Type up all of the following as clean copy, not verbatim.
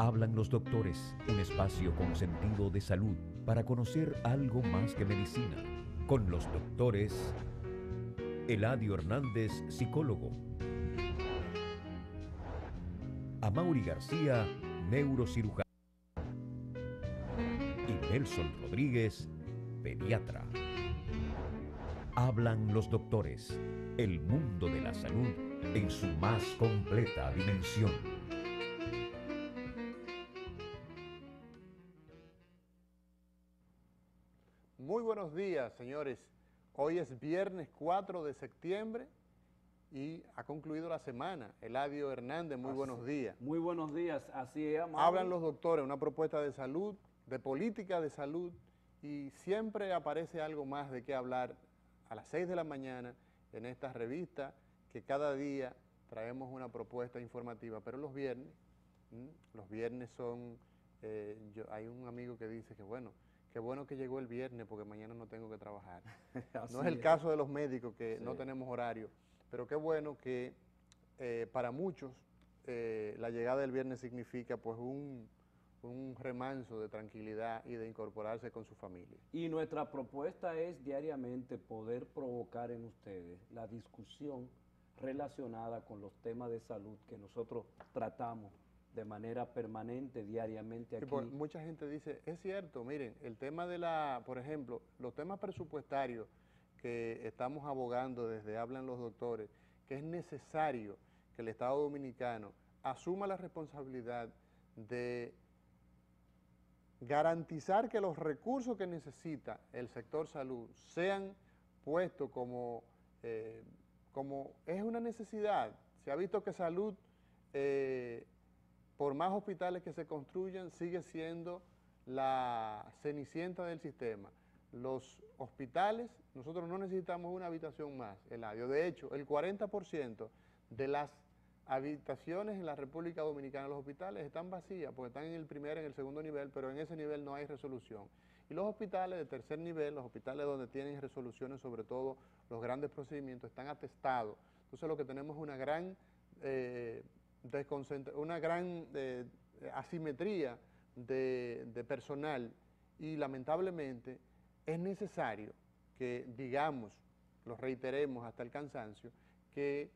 Hablan los doctores, un espacio con sentido de salud para conocer algo más que medicina. Con los doctores Eladio Hernández, psicólogo. Amaury García, neurocirujano. Y Nelson Rodríguez, pediatra. Hablan los doctores, el mundo de la salud en su más completa dimensión. Muy buenos días, señores. Hoy es viernes 4 de septiembre y ha concluido la semana. Eladio Hernández, muy buenos días. Muy buenos días, así es, Amaury. Hablan los doctores, una propuesta de salud, de política de salud, y siempre aparece algo más de qué hablar a las 6 de la mañana en esta revista, que cada día traemos una propuesta informativa, pero los viernes son, hay un amigo que dice que bueno, qué bueno que llegó el viernes porque mañana no tengo que trabajar. No es el caso de los médicos que no tenemos horario, pero qué bueno que para muchos la llegada del viernes significa pues un remanso de tranquilidad y de incorporarse con su familia. Y nuestra propuesta es diariamente poder provocar en ustedes la discusión relacionada con los temas de salud que nosotros tratamos de manera permanente, diariamente aquí. Mucha gente dice, es cierto, miren, el tema de por ejemplo, los temas presupuestarios que estamos abogando desde Hablan los Doctores, que es necesario que el Estado Dominicano asuma la responsabilidad de garantizar que los recursos que necesita el sector salud sean puestos como es una necesidad. Se ha visto que salud, por más hospitales que se construyan, sigue siendo la cenicienta del sistema. Los hospitales, nosotros no necesitamos una habitación más, Eladio. De hecho, el 40% de las habitaciones en la República Dominicana, los hospitales están vacías, porque están en el primer, en el segundo nivel, pero en ese nivel no hay resolución. Y los hospitales de tercer nivel, los hospitales donde tienen resoluciones, sobre todo los grandes procedimientos, están atestados. Entonces lo que tenemos es una gran asimetría de personal, y lamentablemente es necesario que digamos, lo reiteremos hasta el cansancio, que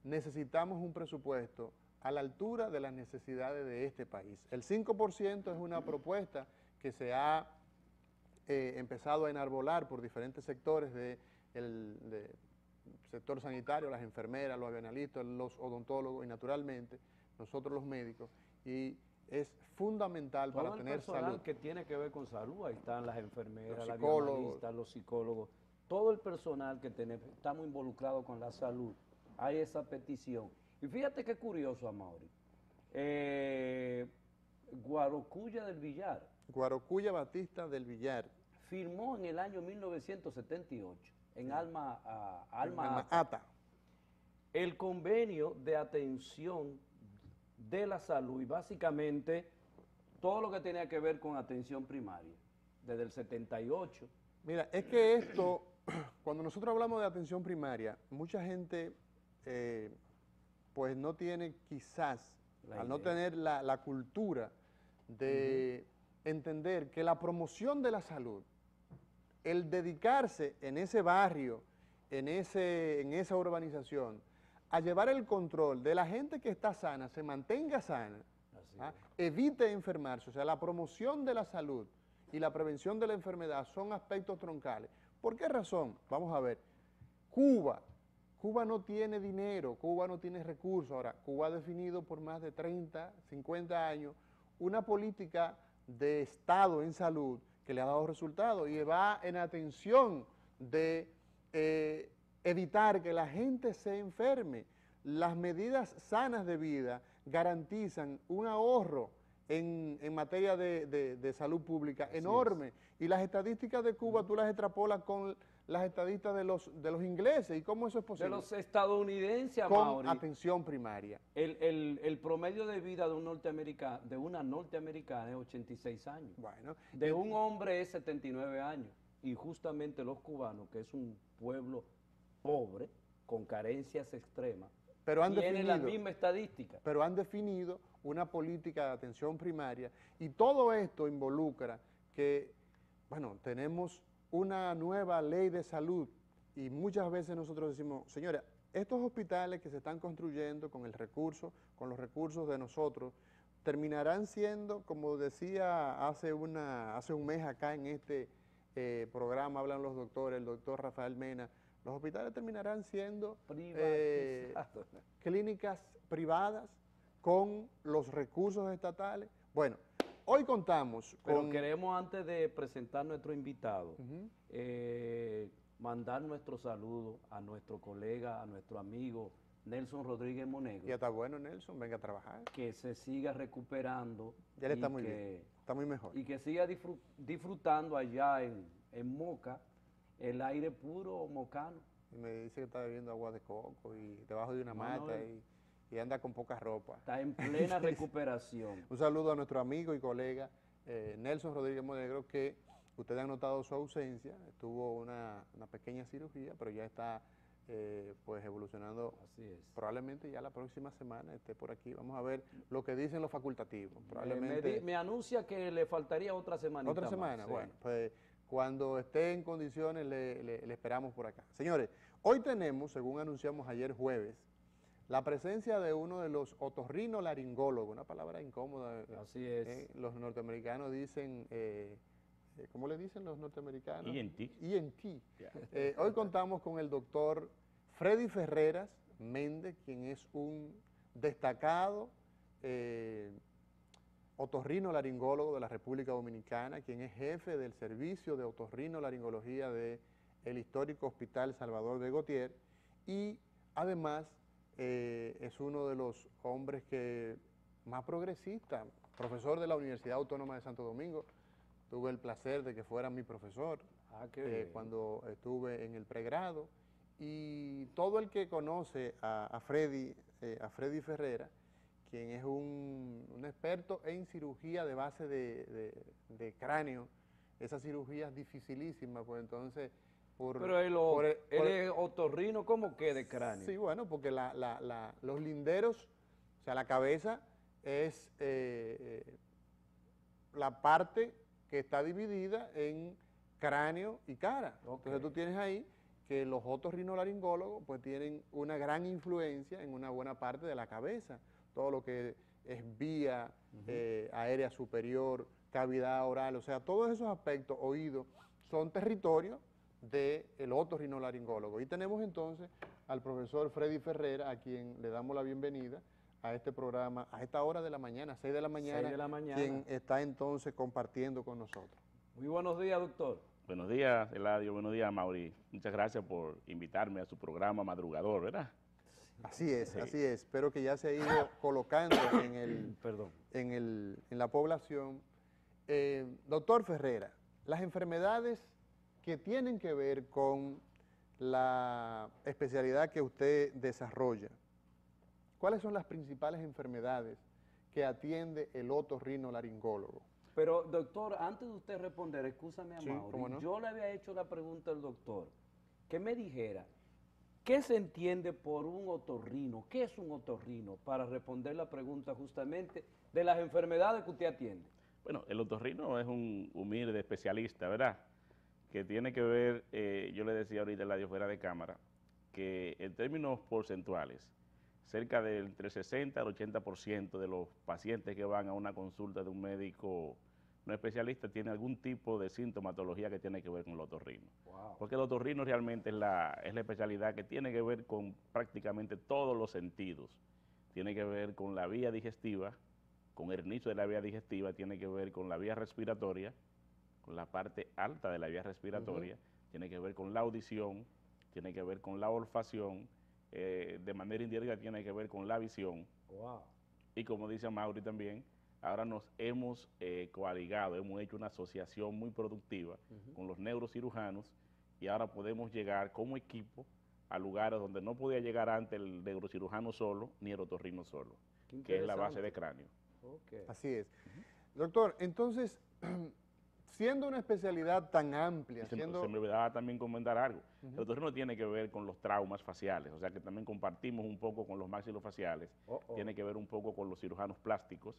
necesitamos un presupuesto a la altura de las necesidades de este país. El 5% es una propuesta que se ha empezado a enarbolar por diferentes sectores del sector sanitario, las enfermeras, los avionalistas, los odontólogos y naturalmente nosotros los médicos, y es fundamental para tener salud. Todo el personal que tiene que ver con salud, ahí están las enfermeras, los avionalistas, los psicólogos, todo el personal que estamos involucrados con la salud, hay esa petición. Y fíjate qué curioso, Amaury, Guarocuya del Villar. Guarocuya Batista del Villar. Firmó en el año 1978, en Alma Ata, el convenio de atención de la salud, y básicamente todo lo que tenía que ver con atención primaria, desde el 78. Mira, es que esto, cuando nosotros hablamos de atención primaria, mucha gente pues no tiene quizás, al no tener la cultura de entender que la promoción de la salud, el dedicarse en ese barrio, en esa urbanización, a llevar el control de la gente que está sana, se mantenga sana, evite enfermarse, o sea, la promoción de la salud y la prevención de la enfermedad son aspectos troncales. ¿Por qué razón? Vamos a ver, Cuba no tiene dinero, Cuba no tiene recursos. Ahora, Cuba ha definido por más de 30, 50 años una política de Estado en salud que le ha dado resultados y va en atención de evitar que la gente se enferme. Las medidas sanas de vida garantizan un ahorro en materia de salud pública enorme. Y las estadísticas de Cuba tú las extrapolas con las estadísticas de los ingleses. ¿Y cómo eso es posible? De los estadounidenses, con Amaury, atención primaria. El promedio de vida de una norteamericana es 86 años. Bueno, de un hombre es 79 años. Y justamente los cubanos, que es un pueblo pobre, con carencias extremas, pero han tiene la definido, misma estadística. pero han definido una política de atención primaria y todo esto involucra que, bueno, tenemos una nueva ley de salud y muchas veces nosotros decimos, señores, estos hospitales que se están construyendo con el recurso, con los recursos de nosotros, terminarán siendo, como decía hace un mes acá en este programa, hablan los doctores, el doctor Rafael Mena, los hospitales terminarán siendo clínicas privadas con los recursos estatales. Bueno, hoy contamos con... Pero queremos, antes de presentar nuestro invitado, mandar nuestro saludo a nuestro colega, a nuestro amigo Nelson Rodríguez Monegro. Ya está bueno, Nelson, venga a trabajar. Que se siga recuperando. Ya le está muy bien, está muy mejor. Y que siga disfrutando allá en Moca el aire puro mocano. Y me dice que está bebiendo agua de coco y debajo de una mata y anda con poca ropa. Está en plena recuperación. Un saludo a nuestro amigo y colega Nelson Rodríguez Monegro, que ustedes han notado su ausencia, tuvo una pequeña cirugía, pero ya está pues evolucionando. Así es. Probablemente ya la próxima semana esté por aquí. Vamos a ver lo que dicen los facultativos. Probablemente me anuncia que le faltaría otra semanita. ¿Otra semana? Más, sí. Bueno, pues cuando esté en condiciones le esperamos por acá. Señores, hoy tenemos, según anunciamos ayer jueves, la presencia de uno de los otorrinolaringólogos, una palabra incómoda. Así es. Los norteamericanos dicen, ¿cómo le dicen los norteamericanos? ENT. ENT. Hoy contamos con el doctor Freddy Ferreras Méndez, quien es un destacado otorrinolaringólogo de la República Dominicana, quien es jefe del servicio de otorrinolaringología del histórico Hospital Salvador de Gautier, y además es uno de los hombres que más progresista, profesor de la Universidad Autónoma de Santo Domingo. Tuve el placer de que fuera mi profesor cuando estuve en el pregrado, y todo el que conoce a Freddy Ferreira, quien es un experto en cirugía de base de cráneo, esas cirugías dificilísimas, pues entonces... Pero él es otorrino, ¿cómo que de cráneo? Sí, bueno, porque los linderos, o sea, la cabeza es la parte que está dividida en cráneo y cara. Okay. Entonces tú tienes ahí que los otorrinolaringólogos pues tienen una gran influencia en una buena parte de la cabeza. Todo lo que es vía aérea superior, cavidad oral, o sea, todos esos aspectos, oído, son territorio del otorrinolaringólogo. Y tenemos entonces al profesor Freddy Ferreira, a quien le damos la bienvenida a este programa, a esta hora de la mañana, 6 de la mañana, 6 de la mañana, quien está entonces compartiendo con nosotros. Muy buenos días, doctor. Buenos días, Eladio. Buenos días, Mauri. Muchas gracias por invitarme a su programa madrugador, ¿verdad? Así es, así es. Espero que ya se ha ido colocando en la población. Doctor Ferreira, las enfermedades que tienen que ver con la especialidad que usted desarrolla, ¿cuáles son las principales enfermedades que atiende el otorrinolaringólogo? Pero, doctor, antes de usted responder, excúsame a Mauri, ¿cómo no? Yo le había hecho la pregunta al doctor, que me dijera, ¿qué se entiende por un otorrino? ¿Qué es un otorrino? Para responder la pregunta justamente de las enfermedades que usted atiende. Bueno, el otorrino es un humilde especialista, ¿verdad? Que tiene que ver, yo le decía ahorita, Eladio, fuera de cámara, que en términos porcentuales, cerca del entre 60 al 80% de los pacientes que van a una consulta de un médico no especialista tiene algún tipo de sintomatología que tiene que ver con el otorrino. Wow. Porque el otorrino realmente es la especialidad que tiene que ver con prácticamente todos los sentidos. Tiene que ver con la vía digestiva, con el inicio de la vía digestiva, tiene que ver con la vía respiratoria, con la parte alta de la vía respiratoria, tiene que ver con la audición, tiene que ver con la olfacción, de manera indirecta tiene que ver con la visión. Wow. Y como dice Mauri también, ahora nos hemos coaligado, hemos hecho una asociación muy productiva con los neurocirujanos, y ahora podemos llegar como equipo a lugares donde no podía llegar antes el neurocirujano solo ni el otorrino solo, que es la base de cráneo. Okay. Así es. Doctor, entonces, siendo una especialidad tan amplia, Se siendo... me olvidaba también comentar algo. El otorrino tiene que ver con los traumas faciales, o sea que también compartimos un poco con los maxilofaciales, tiene que ver un poco con los cirujanos plásticos,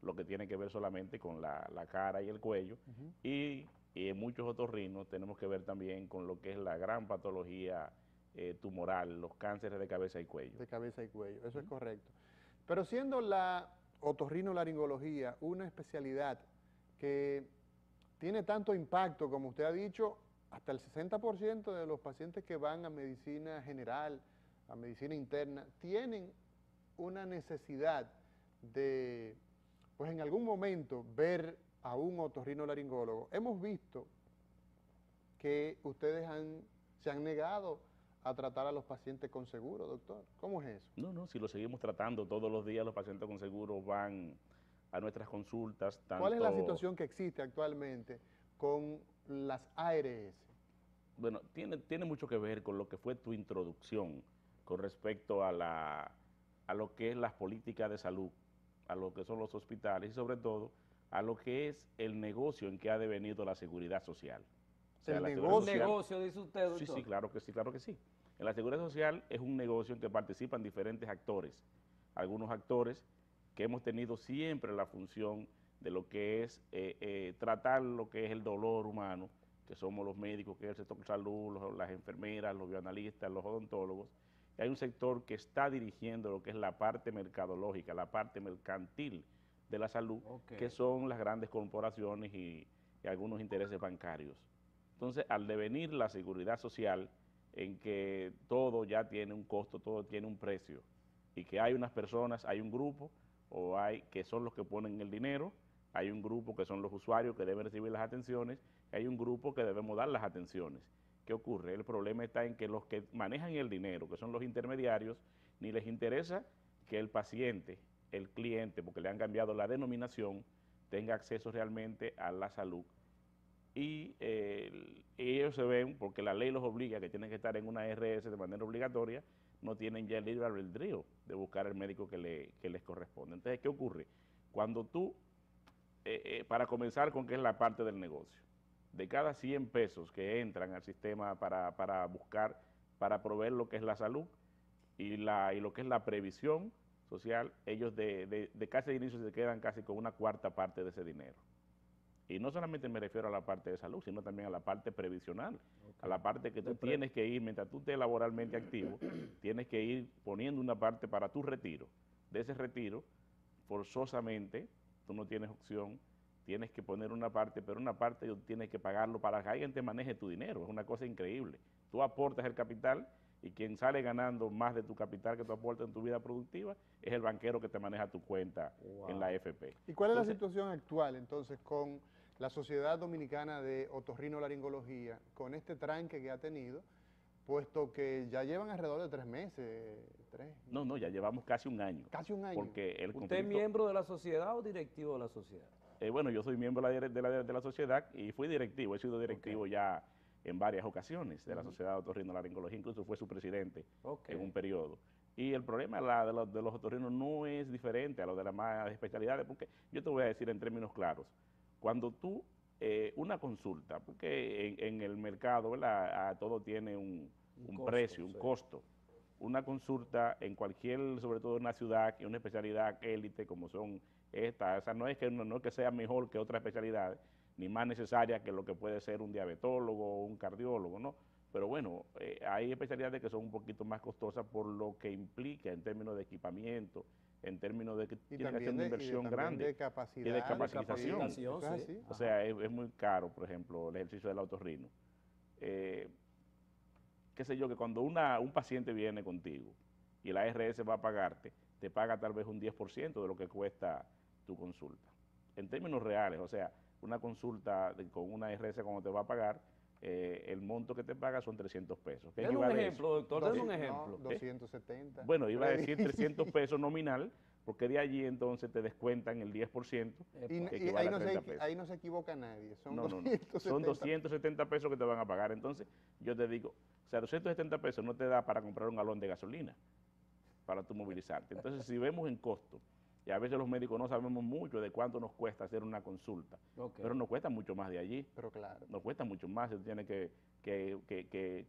lo que tiene que ver solamente con la cara y el cuello, y en muchos otorrinos tenemos que ver también con lo que es la gran patología tumoral, los cánceres de cabeza y cuello. De cabeza y cuello, eso es correcto. Pero siendo la otorrinolaringología una especialidad que tiene tanto impacto, como usted ha dicho, hasta el 60% de los pacientes que van a medicina general, a medicina interna, tienen una necesidad de, pues en algún momento, ver a un otorrinolaringólogo. Hemos visto que ustedes se han negado a tratar a los pacientes con seguro, doctor. ¿Cómo es eso? No, si lo seguimos tratando todos los días, los pacientes con seguro van a nuestras consultas. ¿Cuál es la situación que existe actualmente con las ARS? Bueno, tiene mucho que ver con lo que fue tu introducción con respecto a lo que es las políticas de salud, a lo que son los hospitales y sobre todo a lo que es el negocio en que ha devenido la seguridad social. O sea, ¿El negocio? negocio, dice usted, doctor? Sí, claro que sí, claro que sí. En la seguridad social es un negocio en que participan diferentes actores, algunos actores que hemos tenido siempre la función de lo que es tratar lo que es el dolor humano, que somos los médicos, que es el sector de salud, las enfermeras, los bioanalistas, los odontólogos. Y hay un sector que está dirigiendo lo que es la parte mercadológica, la parte mercantil de la salud, que son las grandes corporaciones y algunos intereses bancarios. Entonces, al devenir la seguridad social, en que todo ya tiene un costo, todo tiene un precio, y que hay unas personas, hay un grupo, o hay que son los que ponen el dinero, hay un grupo que son los usuarios que deben recibir las atenciones, y hay un grupo que debemos dar las atenciones. ¿Qué ocurre? El problema está en que los que manejan el dinero, que son los intermediarios, ni les interesa que el paciente, el cliente, porque le han cambiado la denominación, tenga acceso realmente a la salud. Y ellos se ven, porque la ley los obliga, que tienen que estar en una ARS de manera obligatoria, no tienen ya el libre albedrío de buscar el médico que les corresponde. Entonces, ¿qué ocurre? Cuando tú, para comenzar con qué es la parte del negocio, de cada 100 pesos que entran al sistema para buscar, para proveer lo que es la salud y lo que es la previsión social, ellos de casi de inicio se quedan casi con una cuarta parte de ese dinero. Y no solamente me refiero a la parte de salud, sino también a la parte previsional, a la parte que tú tienes que ir, mientras tú estés laboralmente activo, tienes que ir poniendo una parte para tu retiro. De ese retiro, forzosamente, tú no tienes opción, tienes que poner una parte, pero una parte tienes que pagarlo para que alguien te maneje tu dinero. Es una cosa increíble. Tú aportas el capital y quien sale ganando más de tu capital que tú aportas en tu vida productiva es el banquero que te maneja tu cuenta en la AFP. ¿Y cuál es la situación actual entonces con la Sociedad Dominicana de Otorrinolaringología, con este tranque que ha tenido, puesto que ya llevan alrededor de 3 meses? No, ya llevamos casi un año. Casi un año. Porque ¿Usted es miembro de la sociedad o directivo de la sociedad? Bueno, yo soy miembro de la sociedad y fui directivo, he sido directivo ya en varias ocasiones de la Sociedad de Otorrinolaringología, incluso fue su presidente en un periodo. Y el problema de los otorrinos no es diferente a lo de las demás especialidades, porque yo te voy a decir en términos claros, cuando tú, una consulta, porque en el mercado, ¿verdad? Todo tiene un precio, un costo. Una consulta en cualquier, sobre todo en una ciudad, que es una especialidad élite como son estas, o sea, no es que sea mejor que otras especialidades, ni más necesaria que lo que puede ser un diabetólogo o un cardiólogo, ¿no? Pero bueno, hay especialidades que son un poquito más costosas por lo que implica en términos de equipamiento, en términos de que tiene que hacer una inversión grande de capacidad, y de capacitación. Sí. O sea, es muy caro, por ejemplo, el ejercicio del otorrino. Qué sé yo, que cuando un paciente viene contigo y la ARS va a pagarte, te paga tal vez un 10% de lo que cuesta tu consulta. En términos reales, o sea, una consulta con una ARS cuando te va a pagar, el monto que te paga son 300 pesos. Denme un ejemplo, doctor, denme un ejemplo. 270. Bueno, iba a decir 300 pesos nominal, porque de allí entonces te descuentan el 10%. Y ahí no se equivoca nadie, son 270. Son 270 pesos que te van a pagar. Entonces, yo te digo, o sea, 270 pesos no te da para comprar un galón de gasolina, para tú movilizarte. Entonces, si vemos en costo, Y a veces los médicos no sabemos mucho de cuánto nos cuesta hacer una consulta, pero nos cuesta mucho más de allí. Pero claro. Nos cuesta mucho más, tú tienes que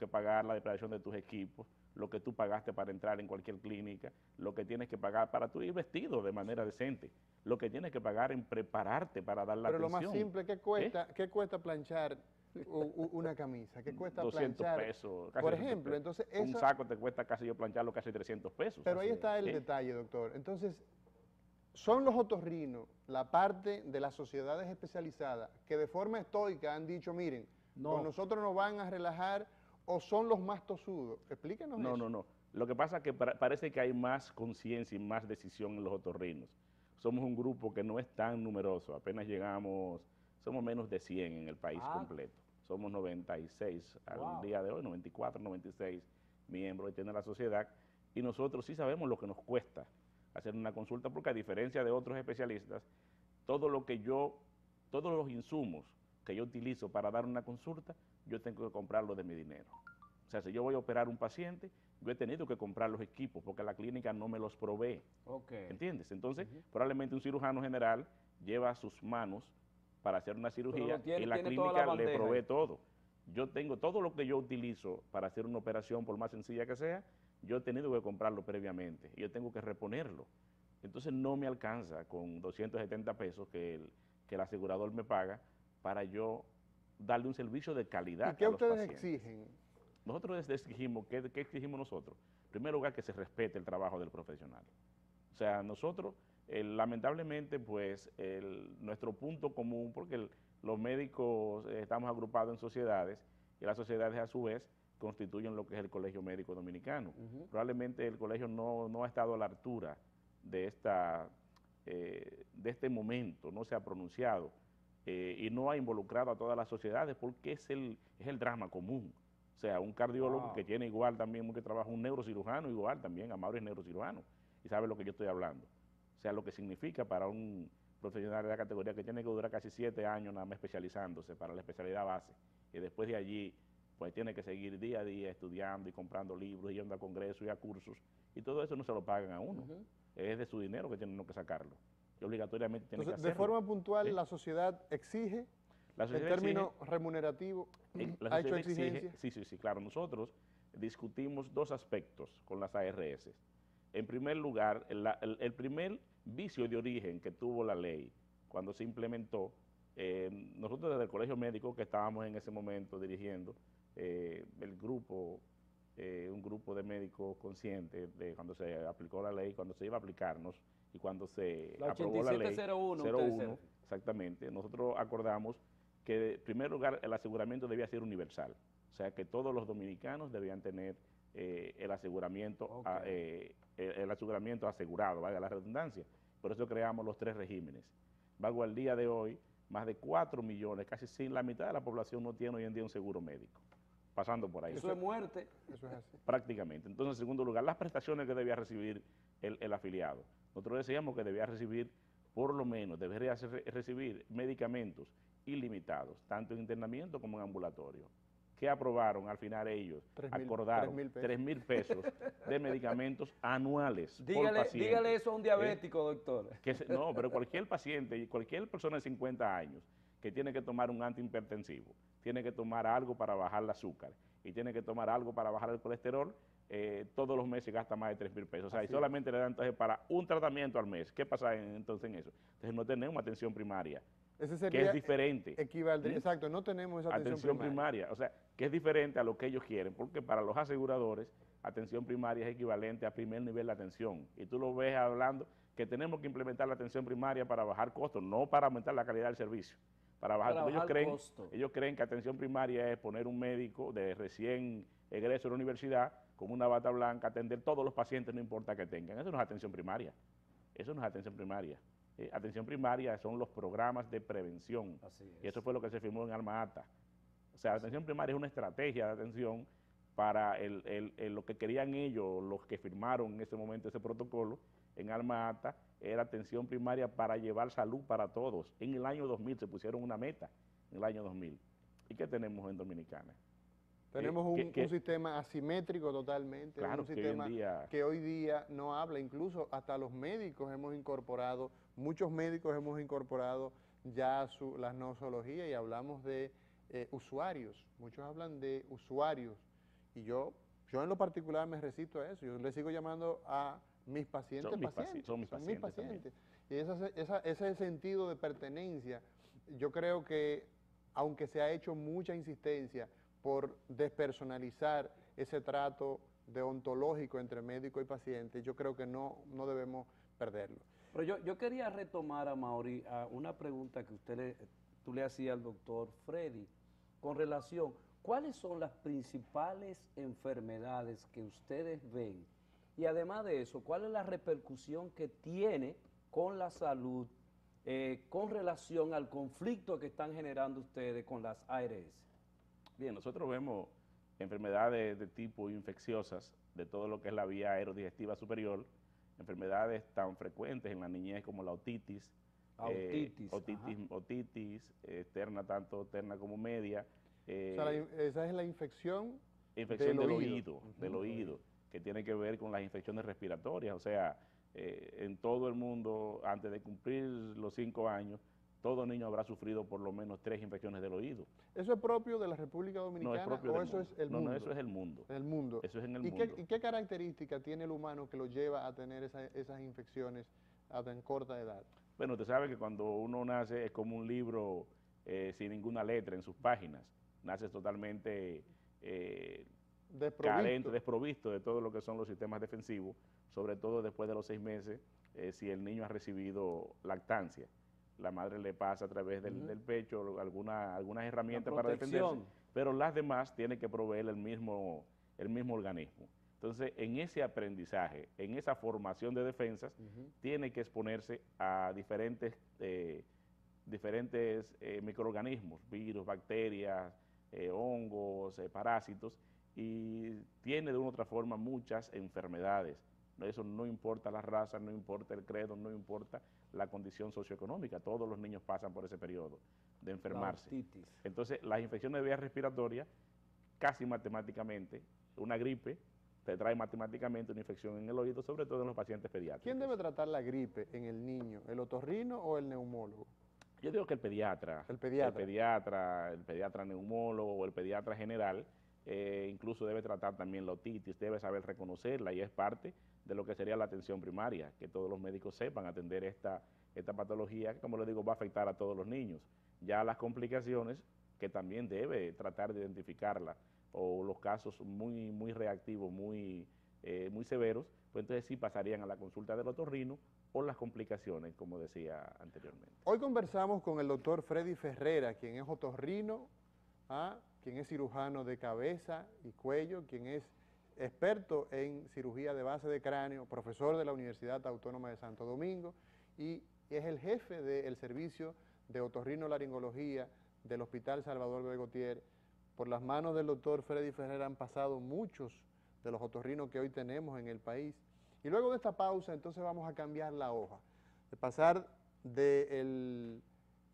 pagar la depreciación de tus equipos, lo que tú pagaste para entrar en cualquier clínica, lo que tienes que pagar para tú ir vestido de manera decente, lo que tienes que pagar en prepararte para dar la Pero atención. lo más simple, ¿qué cuesta planchar una camisa? ¿Qué cuesta 200 planchar? pesos. Por ejemplo, entonces un saco te cuesta casi yo plancharlo casi 300 pesos. Pero ahí está el detalle, doctor. Entonces, son los otorrinos, la parte de las sociedades especializadas, que de forma estoica han dicho, miren, con nosotros nos van a relajar, o son los más tosudos. Explíquenos eso. No. Lo que pasa es que parece que hay más conciencia y más decisión en los otorrinos. Somos un grupo que no es tan numeroso, apenas llegamos, somos menos de 100 en el país completo. Somos 96 al día de hoy, 94, 96 miembros que tiene la sociedad, y nosotros sí sabemos lo que nos cuesta hacer una consulta, porque a diferencia de otros especialistas, todos los insumos que yo utilizo para dar una consulta, yo tengo que comprarlo de mi dinero. O sea, si yo voy a operar un paciente, yo he tenido que comprar los equipos porque la clínica no me los provee. ¿Entiendes? Entonces, probablemente un cirujano general lleva a sus manos para hacer una cirugía y la clínica le provee todo. Yo tengo todo lo que yo utilizo para hacer una operación, por más sencilla que sea, yo he tenido que comprarlo previamente y yo tengo que reponerlo. Entonces no me alcanza con 270 pesos que el asegurador me paga para yo darle un servicio de calidad a los pacientes. ¿Y qué ustedes exigen? Nosotros exigimos, ¿qué exigimos nosotros? En primer lugar, que se respete el trabajo del profesional. O sea, nosotros, lamentablemente, pues, nuestro punto común, porque los médicos estamos agrupados en sociedades, y las sociedades a su vez constituyen lo que es el Colegio Médico Dominicano. Probablemente el colegio no ha estado a la altura de este momento, no se ha pronunciado y no ha involucrado a todas las sociedades porque es el drama común. O sea, un cardiólogo que tiene igual también mucho trabajo, un neurocirujano igual también, Amaury es neurocirujano y sabe lo que yo estoy hablando. O sea, lo que significa para un profesional de la categoría que tiene que durar casi 7 años nada más especializándose para la especialidad base y después de allí pues tiene que seguir día a día estudiando y comprando libros y yendo a congresos y a cursos, y todo eso no se lo pagan a uno, es de su dinero que tienen que sacarlo, y obligatoriamente tiene que hacerlo. De forma puntual, la sociedad exige, en términos remunerativos, ¿ha hecho exigencias? Sí, claro, nosotros discutimos 2 aspectos con las ARS. En primer lugar, el primer vicio de origen que tuvo la ley cuando se implementó, nosotros desde el Colegio Médico que estábamos en ese momento dirigiendo, un grupo de médicos conscientes de cuando se aplicó la ley, cuando se iba a aplicarnos y cuando se aprobó la ley 01, exactamente, nosotros acordamos que en primer lugar el aseguramiento debía ser universal, o sea que todos los dominicanos debían tener el aseguramiento asegurado, valga la redundancia. Por eso creamos los 3 regímenes. Vago al día de hoy, más de 4 millones, casi la mitad de la población no tiene hoy en día un seguro médico, pasando por ahí. Eso es muerte. Eso es así. Prácticamente. Entonces, en segundo lugar, las prestaciones que debía recibir el afiliado. Nosotros decíamos que debía recibir, por lo menos, debería recibir medicamentos ilimitados, tanto en internamiento como en ambulatorio. ¿Qué aprobaron al final ellos? Acordaron 3,000 pesos de medicamentos anuales por paciente. Dígale eso a un diabético, doctor. No, pero cualquier paciente y cualquier persona de 50 años que tiene que tomar un antihipertensivo, tiene que tomar algo para bajar el azúcar y tiene que tomar algo para bajar el colesterol, todos los meses gasta más de 3,000 pesos. O sea, y solamente le dan entonces para un tratamiento al mes. ¿Qué pasa entonces en eso? Entonces no tenemos atención primaria. Ese sería que es diferente. Exacto, no tenemos esa atención primaria. O sea, que es diferente a lo que ellos quieren, porque para los aseguradores, atención primaria es equivalente a primer nivel de atención. Y tú lo ves hablando que tenemos que implementar la atención primaria para bajar costos, no para aumentar la calidad del servicio. Para bajar ellos creen que atención primaria es poner un médico de recién egreso de la universidad con una bata blanca, atender todos los pacientes, no importa que tengan. Eso no es atención primaria. Eso no es atención primaria. Atención primaria son los programas de prevención. Y eso fue lo que se firmó en Alma Ata. O sea, la atención primaria es una estrategia de atención para lo que querían ellos, los que firmaron en ese momento ese protocolo, en Alma Ata, era atención primaria para llevar salud para todos. En el año 2000 se pusieron una meta, en el año 2000. ¿Y qué tenemos en Dominicana? Tenemos un sistema asimétrico totalmente, claro, un sistema que hoy día no habla, incluso hasta los médicos hemos incorporado, muchos médicos hemos incorporado ya la nosología y hablamos de usuarios, muchos hablan de usuarios y yo en lo particular me resisto a eso, yo le sigo llamando a mis pacientes pacientes, son mis pacientes. Y ese sentido de pertenencia, yo creo que aunque se ha hecho mucha insistencia por despersonalizar ese trato deontológico entre médico y paciente, yo creo que no debemos perderlo. Pero yo quería retomar a Mauri a una pregunta que tú le hacías al doctor Freddy con relación, ¿cuáles son las principales enfermedades que ustedes ven? Y además de eso, ¿cuál es la repercusión que tiene con la salud con relación al conflicto que están generando ustedes con las ARS? Bien, nosotros vemos enfermedades de tipo infecciosas de todo lo que es la vía aerodigestiva superior, enfermedades tan frecuentes en la niñez como la otitis, otitis externa, tanto externa como media. O sea, esa es la infección del oído, que tiene que ver con las infecciones respiratorias, o sea, en todo el mundo, antes de cumplir los 5 años, todo niño habrá sufrido por lo menos 3 infecciones del oído. ¿Eso es propio de la República Dominicana o eso es el mundo? No, eso es el mundo. El mundo. Eso es en el mundo. mundo. ¿Y qué característica tiene el humano que lo lleva a tener esas infecciones a tan corta edad? Bueno, usted sabe que cuando uno nace es como un libro sin ninguna letra en sus páginas. Nace totalmente desprovisto de todo lo que son los sistemas defensivos, sobre todo después de los 6 meses, si el niño ha recibido lactancia. La madre le pasa a través del pecho algunas herramientas para defenderse, pero las demás tiene que proveer el mismo organismo. Entonces, en ese aprendizaje, en esa formación de defensas, tiene que exponerse a diferentes microorganismos, virus, bacterias, hongos, parásitos, y tiene de una u otra forma muchas enfermedades. Eso no importa la raza, no importa el credo, no importa la condición socioeconómica, todos los niños pasan por ese periodo de enfermarse. Entonces, las infecciones de vías respiratorias, casi matemáticamente, una gripe te trae matemáticamente una infección en el oído, sobre todo en los pacientes pediátricos. ¿Quién debe tratar la gripe en el niño, el otorrino o el neumólogo? Yo digo que el pediatra. El pediatra neumólogo o el pediatra general, incluso debe tratar también la otitis, debe saber reconocerla y es parte de lo que sería la atención primaria, que todos los médicos sepan atender esta patología, que como les digo va a afectar a todos los niños. Ya las complicaciones, que también debe tratar de identificarla, o los casos muy reactivos, muy severos, pues entonces sí pasarían a la consulta del otorrino o las complicaciones, como decía anteriormente. Hoy conversamos con el doctor Freddy Ferrera, quien es otorrino, quien es cirujano de cabeza y cuello, quien es experto en cirugía de base de cráneo, profesor de la Universidad Autónoma de Santo Domingo y es el jefe del servicio de otorrinolaringología del Hospital Salvador B. Gautier. Por las manos del doctor Freddy Ferrera han pasado muchos de los otorrinos que hoy tenemos en el país. Y luego de esta pausa, entonces vamos a cambiar la hoja, de pasar del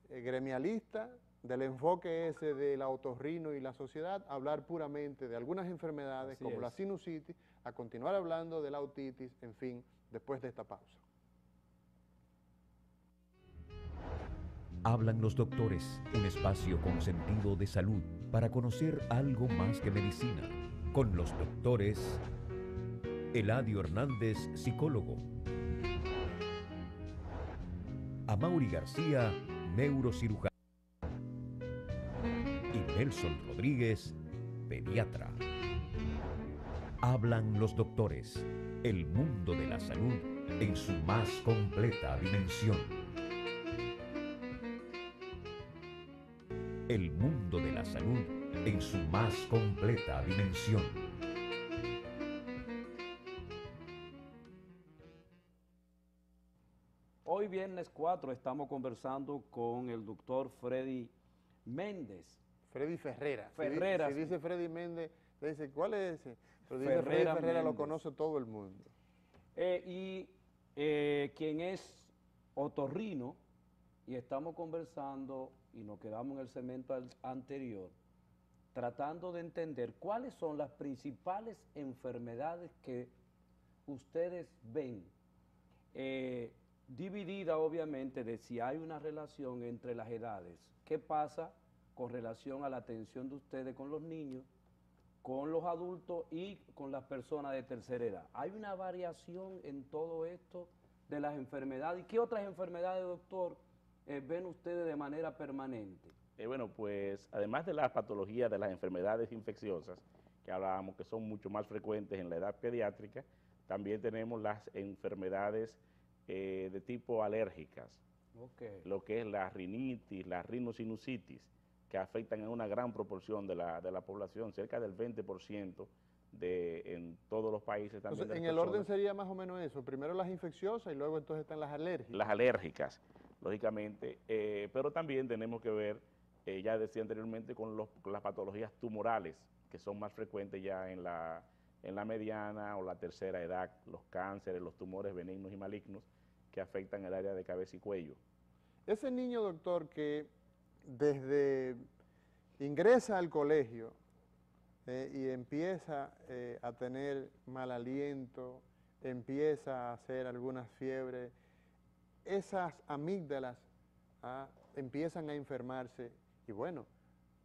gremialista, del enfoque ese de la otorrino y la sociedad, a hablar puramente de algunas enfermedades como la sinusitis, a continuar hablando de la otitis, en fin, después de esta pausa. Hablan los doctores, un espacio con sentido de salud para conocer algo más que medicina. Con los doctores Eladio Hernández, psicólogo. Amaury García, neurocirujano. Y Nelson Rodríguez, pediatra. Hablan los doctores, el mundo de la salud en su más completa dimensión. El mundo de la salud en su más completa dimensión. Hoy viernes 4 estamos conversando con el doctor Freddy Méndez. Freddy Ferrera. Ferrera. Si dice Freddy Méndez, le dice, ¿cuál es ese? Pero dice Freddy Ferrera, lo conoce todo el mundo. Quien es otorrino, y estamos conversando y nos quedamos en el segmento anterior, tratando de entender cuáles son las principales enfermedades que ustedes ven, dividida obviamente de si hay una relación entre las edades. ¿Qué pasa con relación a la atención de ustedes con los niños, con los adultos y con las personas de tercera edad? ¿Hay una variación en todo esto de las enfermedades? ¿Y qué otras enfermedades, doctor, ven ustedes de manera permanente? Bueno, pues además de las patologías de las enfermedades infecciosas, que hablábamos que son mucho más frecuentes en la edad pediátrica, también tenemos las enfermedades de tipo alérgicas, lo que es la rinitis, la rinosinusitis, que afectan a una gran proporción de la población, cerca del 20% en todos los países también. Entonces, en el orden sería más o menos eso, primero las infecciosas y luego entonces están las alérgicas. Las alérgicas, lógicamente, pero también tenemos que ver, ya decía anteriormente, con las patologías tumorales, que son más frecuentes ya en la mediana o la tercera edad, los cánceres, los tumores benignos y malignos, que afectan el área de cabeza y cuello. Ese niño, doctor, que desde ingresa al colegio y empieza a tener mal aliento, empieza a hacer algunas fiebres, esas amígdalas empiezan a enfermarse y bueno,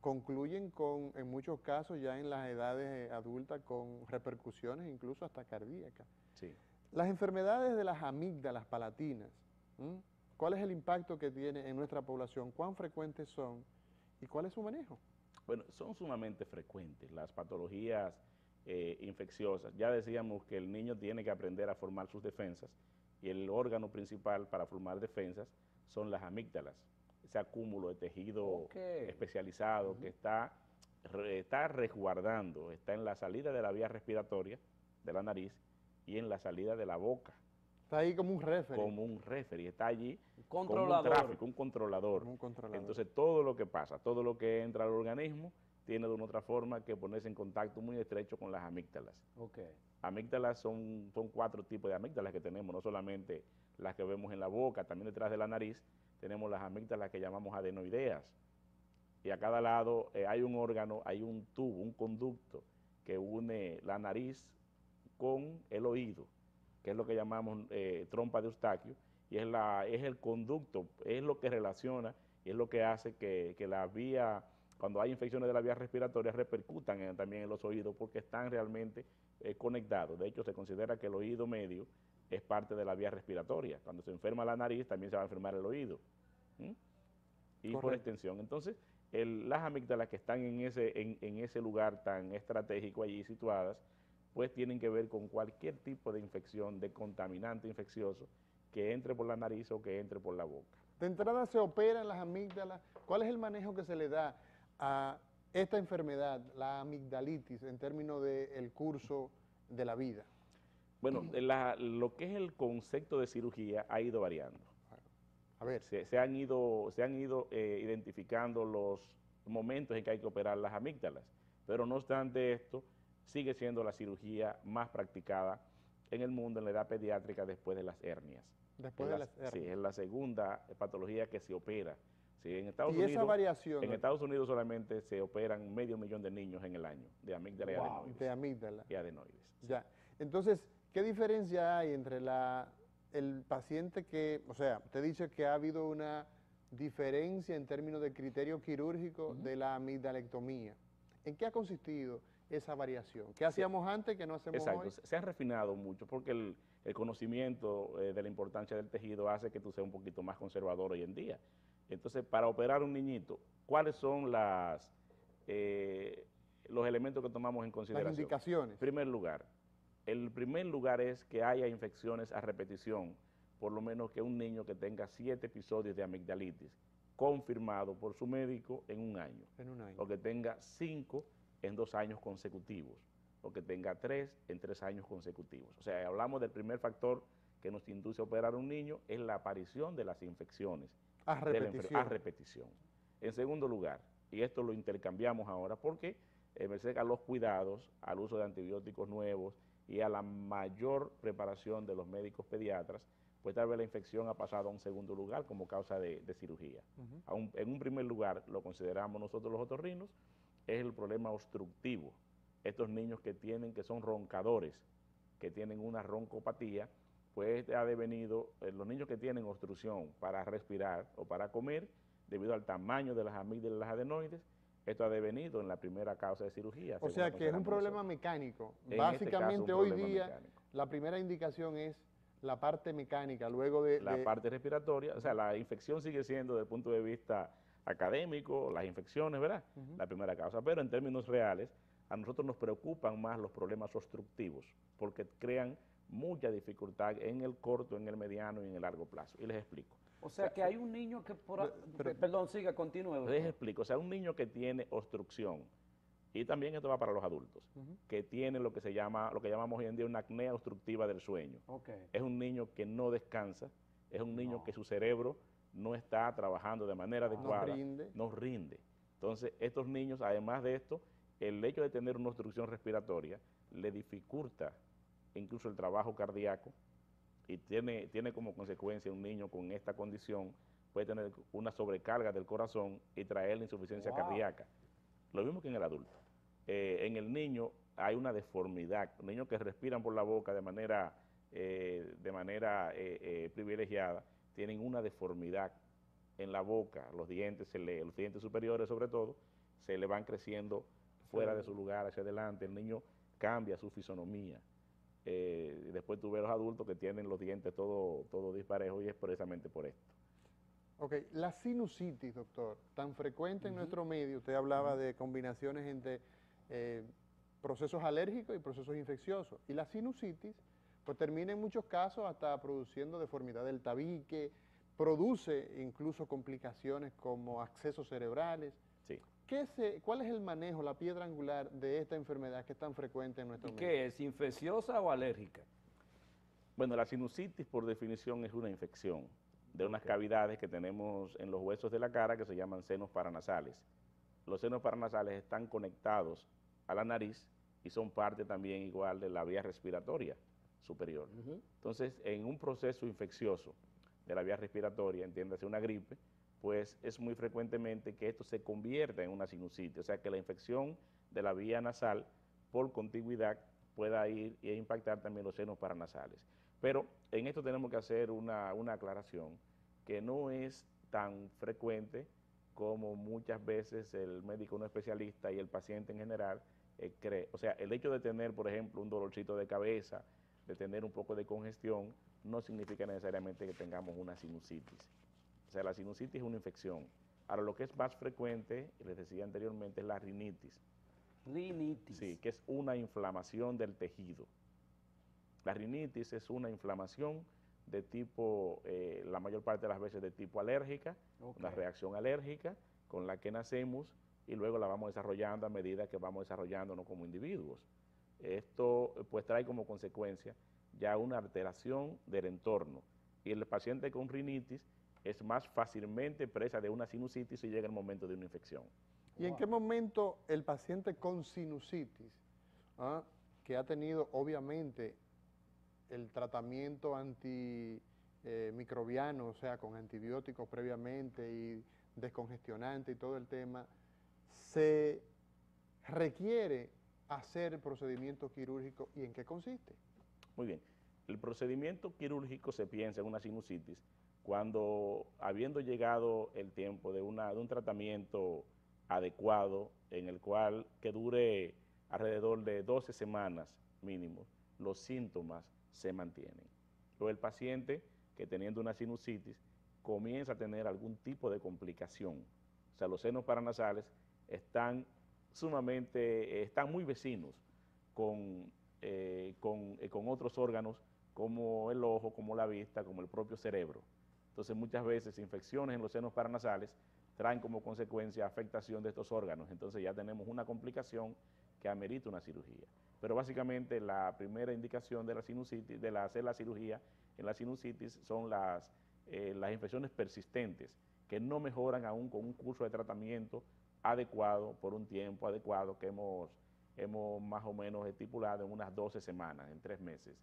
concluyen con, en muchos casos ya en las edades adultas, con repercusiones incluso hasta cardíacas. Sí. Las enfermedades de las amígdalas palatinas, ¿cuál es el impacto que tiene en nuestra población? ¿Cuán frecuentes son? ¿Y cuál es su manejo? Bueno, son sumamente frecuentes las patologías infecciosas. Ya decíamos que el niño tiene que aprender a formar sus defensas y el órgano principal para formar defensas son las amígdalas, ese acúmulo de tejido especializado que está resguardando, está en la salida de la vía respiratoria de la nariz y en la salida de la boca. Está ahí como un referee. Como un referee, está allí controlador. como un tráfico, un controlador. Como un controlador. Entonces todo lo que pasa, todo lo que entra al organismo, tiene de una otra forma que ponerse en contacto muy estrecho con las amígdalas. Amígdalas son 4 tipos de amígdalas que tenemos, no solamente las que vemos en la boca, también detrás de la nariz tenemos las amígdalas que llamamos adenoideas. Y a cada lado hay un órgano, hay un tubo, un conducto que une la nariz con el oído, que es lo que llamamos trompa de Eustaquio, y es el conducto, es lo que relaciona y es lo que hace que la vía, cuando hay infecciones de la vía respiratoria, repercutan también en los oídos porque están realmente conectados. De hecho, se considera que el oído medio es parte de la vía respiratoria. Cuando se enferma la nariz, también se va a enfermar el oído. Y Correcto. por extensión. Entonces, las amígdalas que están en ese lugar tan estratégico allí situadas, pues tienen que ver con cualquier tipo de infección, de contaminante infeccioso que entre por la nariz o que entre por la boca. De entrada se operan las amígdalas. ¿Cuál es el manejo que se le da a esta enfermedad, la amigdalitis, en términos del curso de la vida? Bueno, lo que es el concepto de cirugía ha ido variando. A ver. Se han ido identificando los momentos en que hay que operar las amígdalas, pero no obstante esto, sigue siendo la cirugía más practicada en el mundo en la edad pediátrica después de las hernias. Después de las hernias. Sí, es la segunda patología que se opera. Sí, en esa variación. En Estados Unidos solamente se operan 500.000 de niños en el año de amígdala y adenoides. De amígdala. Y adenoides. Ya. Entonces, ¿qué diferencia hay entre el paciente que, o sea, usted dice que ha habido una diferencia en términos de criterio quirúrgico de la amigdalectomía? ¿En qué ha consistido esa variación? ¿Qué hacíamos antes que no hacemos hoy? Exacto, se han refinado mucho porque el conocimiento de la importancia del tejido hace que tú seas un poquito más conservador hoy en día. Entonces, para operar un niñito, ¿cuáles son los elementos que tomamos en consideración? Las indicaciones. El primer lugar es que haya infecciones a repetición, por lo menos que un niño que tenga 7 episodios de amigdalitis confirmado por su médico en un año. O que tenga 5 en 2 años consecutivos, o que tenga 3 en 3 años consecutivos. O sea, hablamos del primer factor que nos induce a operar a un niño, es la aparición de las infecciones. A repetición. En segundo lugar, y esto lo intercambiamos ahora porque merced a los cuidados, al uso de antibióticos nuevos y a la mayor preparación de los médicos pediatras, pues tal vez la infección ha pasado a un segundo lugar como causa de cirugía. En un primer lugar lo consideramos nosotros los otorrinos es el problema obstructivo. Estos niños que son roncadores, que tienen una roncopatía, pues ha devenido, los niños que tienen obstrucción para respirar o para comer, debido al tamaño de las amígdalas y las adenoides, esto ha devenido en la primera causa de cirugía. O sea que es un problema mecánico. En Básicamente este caso, hoy un problema día mecánico. la primera indicación es la parte mecánica, luego de... La parte respiratoria, o sea, la infección sigue siendo desde el punto de vista académico, las infecciones, ¿verdad? La primera causa, pero en términos reales, a nosotros nos preocupan más los problemas obstructivos, porque crean mucha dificultad en el corto, en el mediano y en el largo plazo. Y les explico. O sea que hay un niño que perdón, siga, continúe. Doctor. Les explico, o sea, un niño que tiene obstrucción, y también esto va para los adultos, que tiene lo que llamamos hoy en día una apnea obstructiva del sueño. Okay. Es un niño que no descansa, es un niño que su cerebro no está trabajando de manera adecuada, no rinde. Entonces, estos niños, además de esto, el hecho de tener una obstrucción respiratoria le dificulta incluso el trabajo cardíaco, y tiene como consecuencia un niño con esta condición puede tener una sobrecarga del corazón y traerle insuficiencia cardíaca. Lo mismo que en el adulto. En el niño hay una deformidad. Los niños que respiran por la boca de manera privilegiada tienen una deformidad en la boca. Los dientes superiores sobre todo, se le van creciendo fuera de su lugar, hacia adelante. El niño cambia su fisonomía. Después tú ves los adultos que tienen los dientes todo disparejos, y es precisamente por esto. Ok, la sinusitis, doctor, tan frecuente en nuestro medio, usted hablaba de combinaciones entre procesos alérgicos y procesos infecciosos, y la sinusitis pues termina en muchos casos hasta produciendo deformidad del tabique, produce incluso complicaciones como accesos cerebrales. Sí. ¿Cuál es el manejo, la piedra angular de esta enfermedad que es tan frecuente en nuestro medio? ¿Qué es, infecciosa o alérgica? Bueno, la sinusitis por definición es una infección de unas cavidades que tenemos en los huesos de la cara que se llaman senos paranasales. Los senos paranasales están conectados a la nariz y son parte también igual de la vía respiratoria superior. Entonces, en un proceso infeccioso de la vía respiratoria, entiéndase una gripe, pues es muy frecuentemente que esto se convierta en una sinusitis, o sea que la infección de la vía nasal por contigüidad pueda ir e impactar también los senos paranasales. Pero en esto tenemos que hacer una aclaración, que no es tan frecuente como muchas veces el médico no especialista y el paciente en general cree. O sea, el hecho de tener, por ejemplo, un dolorcito de cabeza, de tener un poco de congestión, no significa necesariamente que tengamos una sinusitis. O sea, la sinusitis es una infección. Ahora, lo que es más frecuente, les decía anteriormente, es la rinitis. Rinitis. Sí, que es una inflamación del tejido. La rinitis es una inflamación de tipo, la mayor parte de las veces de tipo alérgica, una reacción alérgica con la que nacemos y luego la vamos desarrollando a medida que vamos desarrollándonos como individuos. Esto pues trae como consecuencia ya una alteración del entorno, y el paciente con rinitis es más fácilmente presa de una sinusitis si llega el momento de una infección. ¿Y en qué momento el paciente con sinusitis, que ha tenido obviamente el tratamiento antimicrobiano, o sea, con antibióticos previamente y descongestionante y todo el tema, se requiere hacer el procedimiento quirúrgico, y en qué consiste? Muy bien. El procedimiento quirúrgico se piensa en una sinusitis cuando, habiendo llegado el tiempo de un tratamiento adecuado, en el cual que dure alrededor de 12 semanas mínimo, los síntomas se mantienen. Luego el paciente que teniendo una sinusitis comienza a tener algún tipo de complicación. O sea, los senos paranasales están muy vecinos con otros órganos como el ojo, como la vista, como el propio cerebro. Entonces muchas veces infecciones en los senos paranasales traen como consecuencia afectación de estos órganos. Entonces ya tenemos una complicación que amerita una cirugía. Pero básicamente la primera indicación de la sinusitis, de hacer la cirugía en la sinusitis, son las infecciones persistentes que no mejoran aún con un curso de tratamiento adecuado por un tiempo adecuado que hemos más o menos estipulado en unas 12 semanas, en 3 meses.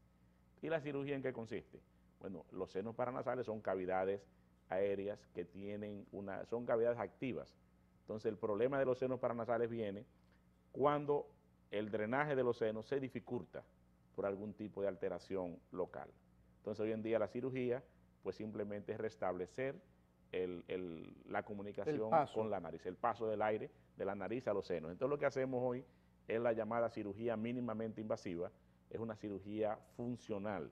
¿Y la cirugía en qué consiste? Bueno, los senos paranasales son cavidades aéreas que son cavidades activas. Entonces el problema de los senos paranasales viene cuando el drenaje de los senos se dificulta por algún tipo de alteración local. Entonces hoy en día la cirugía pues simplemente es restablecer la comunicación con la nariz, el paso del aire de la nariz a los senos. Entonces lo que hacemos hoy es la llamada cirugía mínimamente invasiva, es una cirugía funcional,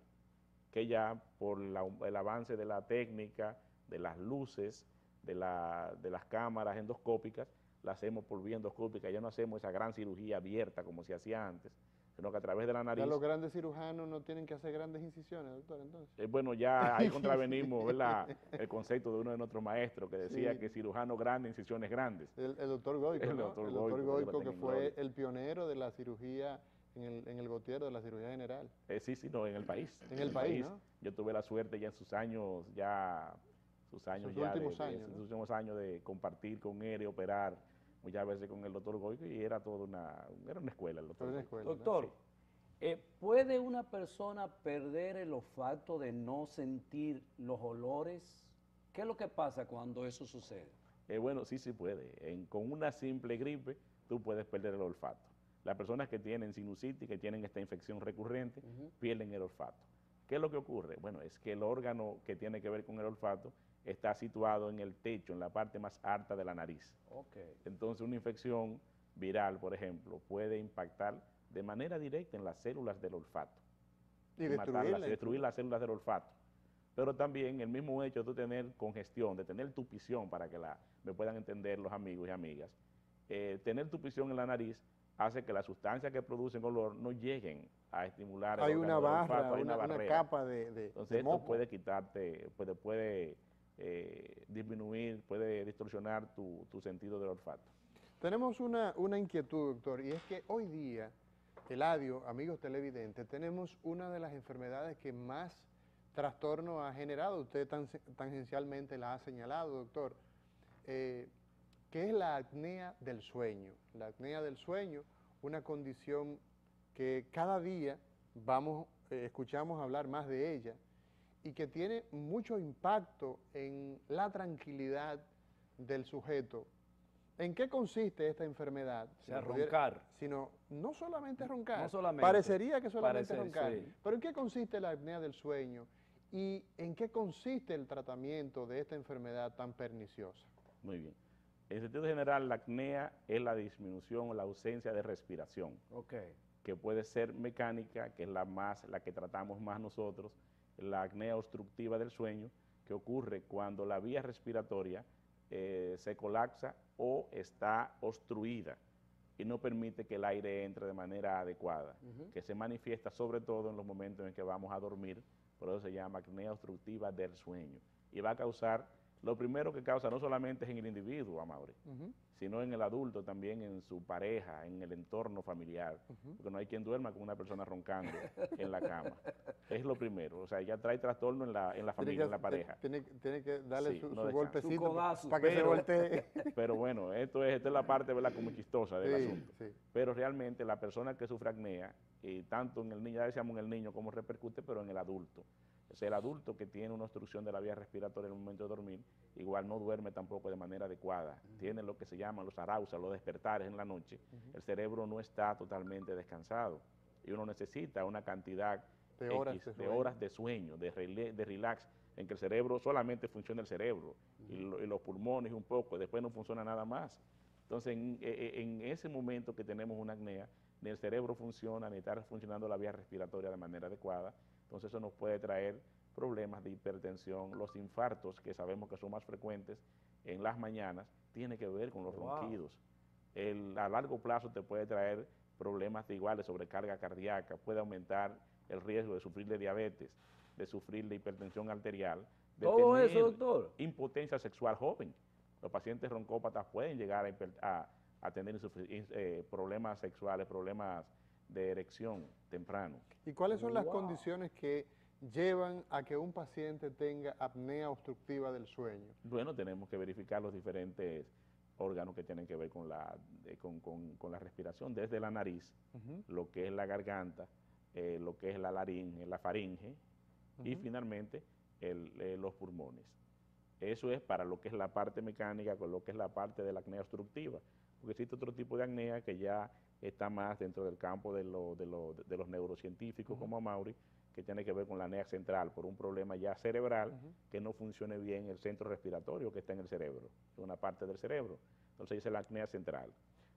que ya por el avance de la técnica, de las luces, de las cámaras endoscópicas, la hacemos por vía endoscópica, ya no hacemos esa gran cirugía abierta como se hacía antes, sino que a través de la nariz... Ya los grandes cirujanos no tienen que hacer grandes incisiones, doctor, entonces. Bueno, ya ahí contravenimos, ¿verdad?, el concepto de uno de nuestros maestros que decía Sí. que cirujano grande, incisiones grandes. El doctor Goico, El ¿no? doctor El doctor Goico, Goico, que que lo fue tenga en el pionero de la cirugía en el Gautier, de la cirugía general. Sí, no, en el país. En el país, ¿no? Yo tuve la suerte ya en sus años, sus últimos años de compartir con él y operar muchas veces con el doctor Goico, y era toda era una escuela el doctor Goico. Doctor, ¿puede una persona perder el olfato de no sentir los olores? ¿Qué es lo que pasa cuando eso sucede? Bueno, sí puede. Con una simple gripe tú puedes perder el olfato. Las personas que tienen sinusitis, que tienen esta infección recurrente, pierden el olfato. ¿Qué es lo que ocurre? Bueno, es que el órgano que tiene que ver con el olfato está situado en el techo, en la parte más alta de la nariz. Okay. Entonces una infección viral, por ejemplo, puede impactar de manera directa en las células del olfato Y destruir las células del olfato. Pero también el mismo hecho de tener congestión, de tener tupición, para que me puedan entender los amigos y amigas, tener tupición en la nariz hace que las sustancias que producen olor no lleguen a estimular hay el una órgano del barra, olfato, hay una una barrera. capa de Entonces esto moco. puede quitarte, puede disminuir, puede distorsionar tu sentido del olfato. Tenemos una inquietud, doctor, y es que hoy día, Eladio, amigos televidentes, tenemos una de las enfermedades que más trastorno ha generado. Usted tangencialmente la ha señalado, doctor, que es la apnea del sueño. La apnea del sueño, una condición que cada día escuchamos hablar más de ella y que tiene mucho impacto en la tranquilidad del sujeto. ¿En qué consiste esta enfermedad? Roncar. No solamente roncar. No solamente. Parecería que solamente roncar. Sí. Pero ¿en qué consiste la apnea del sueño? ¿Y en qué consiste el tratamiento de esta enfermedad tan perniciosa? Muy bien. En sentido general, la apnea es la disminución o la ausencia de respiración. Okay. Que puede ser mecánica, que es la que tratamos más nosotros, la apnea obstructiva del sueño, que ocurre cuando la vía respiratoria se colapsa o está obstruida y no permite que el aire entre de manera adecuada, que se manifiesta sobre todo en los momentos en que vamos a dormir, por eso se llama apnea obstructiva del sueño, y va a causar, lo primero que causa no solamente es en el individuo, Amaury, sino en el adulto también, en su pareja, en el entorno familiar, porque no hay quien duerma con una persona roncando en la cama. Es lo primero, o sea, ya trae trastorno en la familia, en la pareja. Tiene que darle Sí, su no golpecito su codazo, para que se voltee. Pero bueno, esta es la parte, ¿verdad?, como chistosa del asunto. Sí. Pero realmente la persona que sufre apnea, tanto en el niño, ya decíamos en el niño cómo repercute, pero en el adulto. O sea, el adulto que tiene una obstrucción de la vía respiratoria en el momento de dormir, igual no duerme tampoco de manera adecuada. Tiene lo que se llaman los arousals, los despertares en la noche. El cerebro no está totalmente descansado y uno necesita una cantidad de horas de sueño, de relax, en que el cerebro solamente funciona el cerebro y los pulmones un poco, después no funciona nada más. Entonces, en ese momento que tenemos una apnea, ni el cerebro funciona, ni está funcionando la vía respiratoria de manera adecuada. Entonces eso nos puede traer problemas de hipertensión, los infartos, que sabemos que son más frecuentes en las mañanas, tiene que ver con los ronquidos. A largo plazo te puede traer problemas de sobrecarga cardíaca, puede aumentar el riesgo de sufrir de diabetes, de sufrir de hipertensión arterial, de todo tener eso, doctor, impotencia sexual joven. Los pacientes roncópatas pueden llegar a tener problemas sexuales, problemas de erección temprano. ¿Y cuáles son las condiciones que llevan a que un paciente tenga apnea obstructiva del sueño? Bueno, tenemos que verificar los diferentes órganos que tienen que ver con la respiración, desde la nariz, lo que es la garganta, lo que es la laringe, la faringe, y finalmente los pulmones. Eso es para lo que es la parte mecánica, con lo que es la parte de la acné obstructiva. Porque existe otro tipo de acné que ya está más dentro del campo de los neurocientíficos, como Amaury, que tiene que ver con la apnea central, por un problema ya cerebral, que no funcione bien el centro respiratorio que está en el cerebro, en una parte del cerebro. Entonces esa es la apnea central.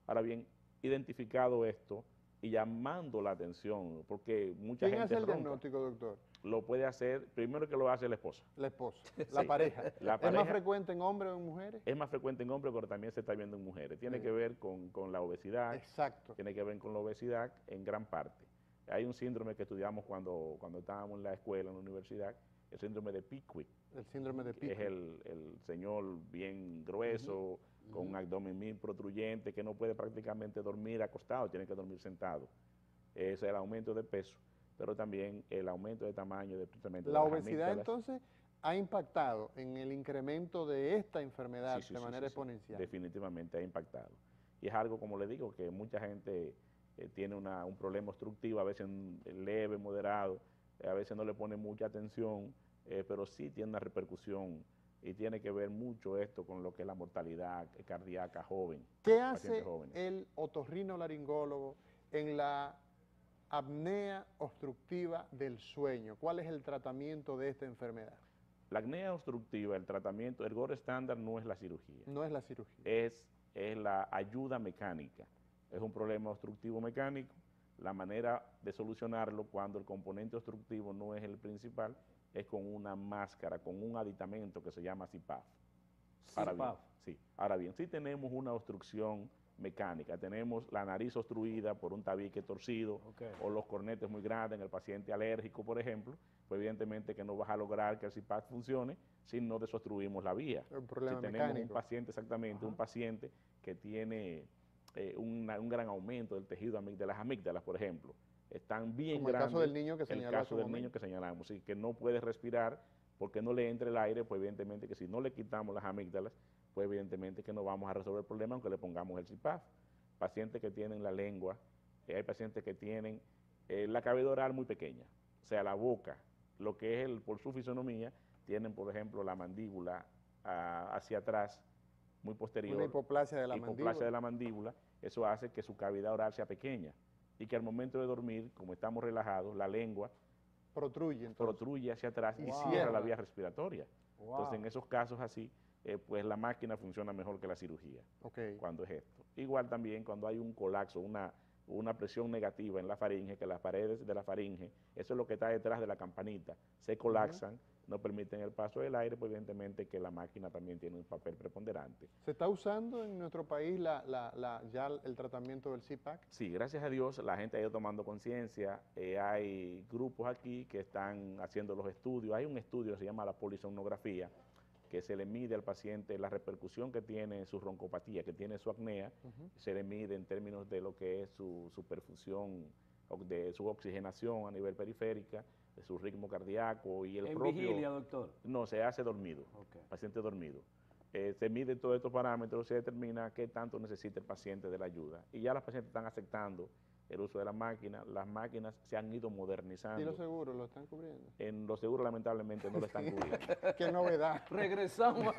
Ahora bien, identificado esto y llamando la atención, porque mucha ¿Quién gente hace el ronca, diagnóstico, doctor? lo puede hacer, primero que lo hace la esposa. La esposa, la pareja. La ¿Es pareja más frecuente en hombres o en mujeres? es más frecuente en hombres, pero también se está viendo en mujeres. Tiene que ver con la obesidad, Exacto. tiene que ver con la obesidad en gran parte. Hay un síndrome que estudiamos cuando estábamos en la escuela, en la universidad, el síndrome de Pickwick. El síndrome de Pickwick. Es el señor bien grueso, con un abdomen muy protruyente, que no puede prácticamente dormir acostado, tiene que dormir sentado. Ese es el aumento de peso, pero también el aumento de tamaño de La obesidad entonces ha impactado en el incremento de esta enfermedad de manera exponencial. Definitivamente ha impactado. Y es algo, como le digo, que mucha gente tiene un problema obstructivo, a veces leve, moderado, a veces no le pone mucha atención, pero sí tiene una repercusión y tiene que ver mucho esto con lo que es la mortalidad cardíaca joven. ¿Qué hace el otorrinolaringólogo en la apnea obstructiva del sueño? ¿Cuál es el tratamiento de esta enfermedad? La apnea obstructiva, el tratamiento, el gold estándar no es la cirugía. No es la cirugía. Es la ayuda mecánica. Es un problema obstructivo mecánico. La manera de solucionarlo cuando el componente obstructivo no es el principal es con una máscara, con un aditamento que se llama CPAP. Ahora bien, si tenemos una obstrucción mecánica, tenemos la nariz obstruida por un tabique torcido o los cornetes muy grandes en el paciente alérgico, por ejemplo, pues evidentemente que no vas a lograr que el CPAP funcione si no desobstruimos la vía. Un problema si tenemos mecánico. un paciente, exactamente, un paciente que tiene un gran aumento del tejido de las amígdalas, por ejemplo, están bien como grandes. El caso del niño que señalamos. El caso del niño que señalamos, y que no puede respirar porque no le entra el aire, pues evidentemente que si no le quitamos las amígdalas, pues evidentemente que no vamos a resolver el problema aunque le pongamos el CPAP. Pacientes que tienen la lengua, hay pacientes que tienen la cavidad oral muy pequeña, o sea, la boca, lo que es por su fisonomía, tienen por ejemplo la mandíbula hacia atrás, muy posterior. Una hipoplasia de la mandíbula. Eso hace que su cavidad oral sea pequeña y que al momento de dormir, como estamos relajados, la lengua protruye hacia atrás y cierra la vía respiratoria. Entonces, en esos casos así, pues la máquina funciona mejor que la cirugía cuando es esto. Igual también cuando hay un colapso, una presión negativa en la faringe, que las paredes de la faringe, eso es lo que está detrás de la campanita, se colapsan, no permiten el paso del aire, pues evidentemente que la máquina también tiene un papel preponderante. ¿Se está usando en nuestro país ya el tratamiento del CPAP? Sí, gracias a Dios la gente ha ido tomando conciencia, hay grupos aquí que están haciendo los estudios, hay un estudio que se llama la polisomnografía, que se le mide al paciente la repercusión que tiene su roncopatía, que tiene su apnea, se le mide en términos de lo que es su perfusión, de su oxigenación a nivel periférica, de su ritmo cardíaco y el ¿En propio... vigilia, doctor? No, se hace dormido, paciente dormido. Se mide todos estos parámetros, se determina qué tanto necesita el paciente de la ayuda. Y ya los pacientes están aceptando el uso de la máquina, las máquinas se han ido modernizando. ¿Y los seguros lo están cubriendo? En los seguros lamentablemente no lo están cubriendo. ¡Qué novedad! Regresamos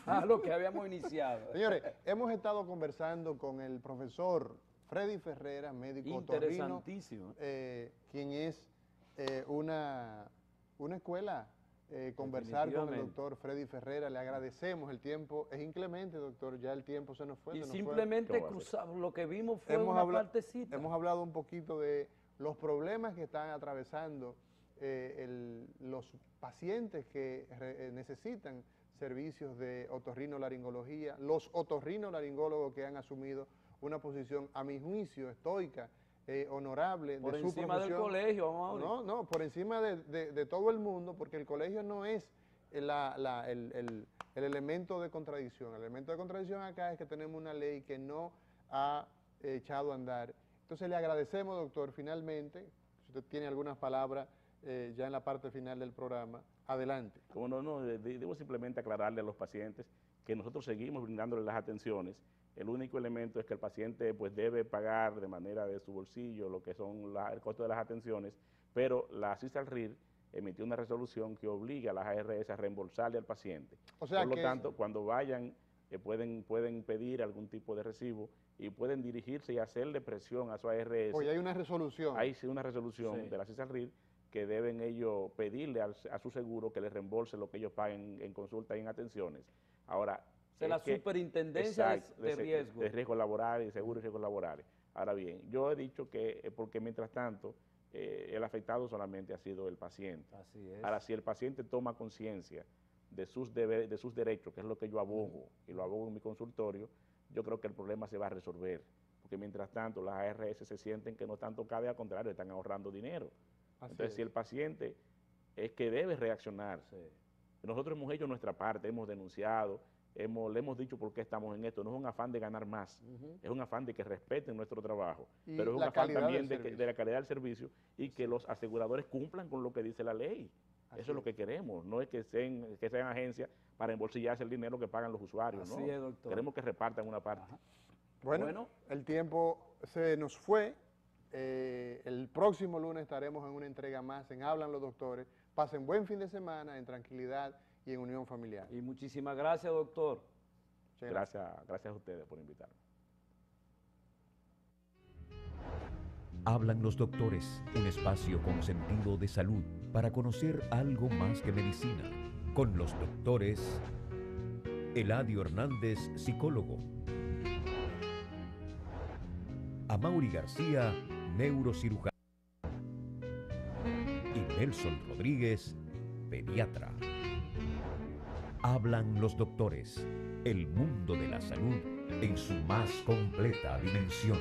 a lo que habíamos iniciado. Señores, hemos estado conversando con el profesor Freddy Ferreira, médico otorrino, quien es una escuela, conversar con el doctor Freddy Ferreira. Le agradecemos el tiempo. Es inclemente, doctor, ya el tiempo se nos fue. Y simplemente cruzamos, lo que vimos fue una partecita. Hemos hablado un poquito de los problemas que están atravesando los pacientes que necesitan servicios de otorrinolaringología, los otorrinolaringólogos que han asumido una posición, a mi juicio, estoy honorable por de su profesión. Por encima del colegio, vamos. No, por encima de todo el mundo, porque el colegio no es el elemento de contradicción. El elemento de contradicción acá es que tenemos una ley que no ha echado a andar. Entonces le agradecemos, doctor, finalmente, si usted tiene algunas palabras ya en la parte final del programa, adelante. Como no, debo simplemente aclararle a los pacientes que nosotros seguimos brindándoles las atenciones. El único elemento es que el paciente pues debe pagar de manera de su bolsillo lo que son el costo de las atenciones, pero la CISALRIR emitió una resolución que obliga a las ARS a reembolsarle al paciente. O sea Por lo que tanto, cuando vayan, pueden pedir algún tipo de recibo y pueden dirigirse y hacerle presión a su ARS. hoy hay una resolución. Hay sí una resolución Sí. de la CISALRID que deben ellos pedirle a su seguro que les reembolse lo que ellos paguen en consulta y en atenciones. Ahora, De la es que- superintendencia exacto, de riesgo. de riesgos laborales, de seguro y riesgos laborales. Ahora bien, yo he dicho que, porque mientras tanto, el afectado solamente ha sido el paciente. Así es. Ahora, si el paciente toma conciencia de sus deberes, de sus derechos, que es lo que yo abogo, y lo abogo en mi consultorio, yo creo que el problema se va a resolver. Porque mientras tanto, las ARS se sienten que no están tocadas, al contrario, están ahorrando dinero. Así Entonces, es. si el paciente es que debe reaccionar, Sí. nosotros hemos hecho nuestra parte, hemos denunciado, le hemos dicho por qué estamos en esto. No es un afán de ganar más, es un afán de que respeten nuestro trabajo, Y pero es un la afán calidad también del de servicio. la calidad del servicio y que los aseguradores cumplan con lo que dice la ley. Así Eso es lo que queremos, no es que sean agencias para embolsillarse el dinero que pagan los usuarios, Así ¿no? es, doctor. Queremos que repartan una parte. Ajá. Bueno, Bueno. el tiempo se nos fue. El próximo lunes estaremos en una entrega más en Hablan los Doctores. Pasen buen fin de semana en tranquilidad y en unión familiar. Y muchísimas gracias, doctor. Muchas gracias. Gracias a ustedes por invitarme. Hablan los doctores, un espacio con sentido de salud para conocer algo más que medicina. Con los doctores Eladio Hernández, psicólogo. Amaury García, neurocirujano. Y Nelson Rodríguez, pediatra. Hablan los doctores, el mundo de la salud en su más completa dimensión.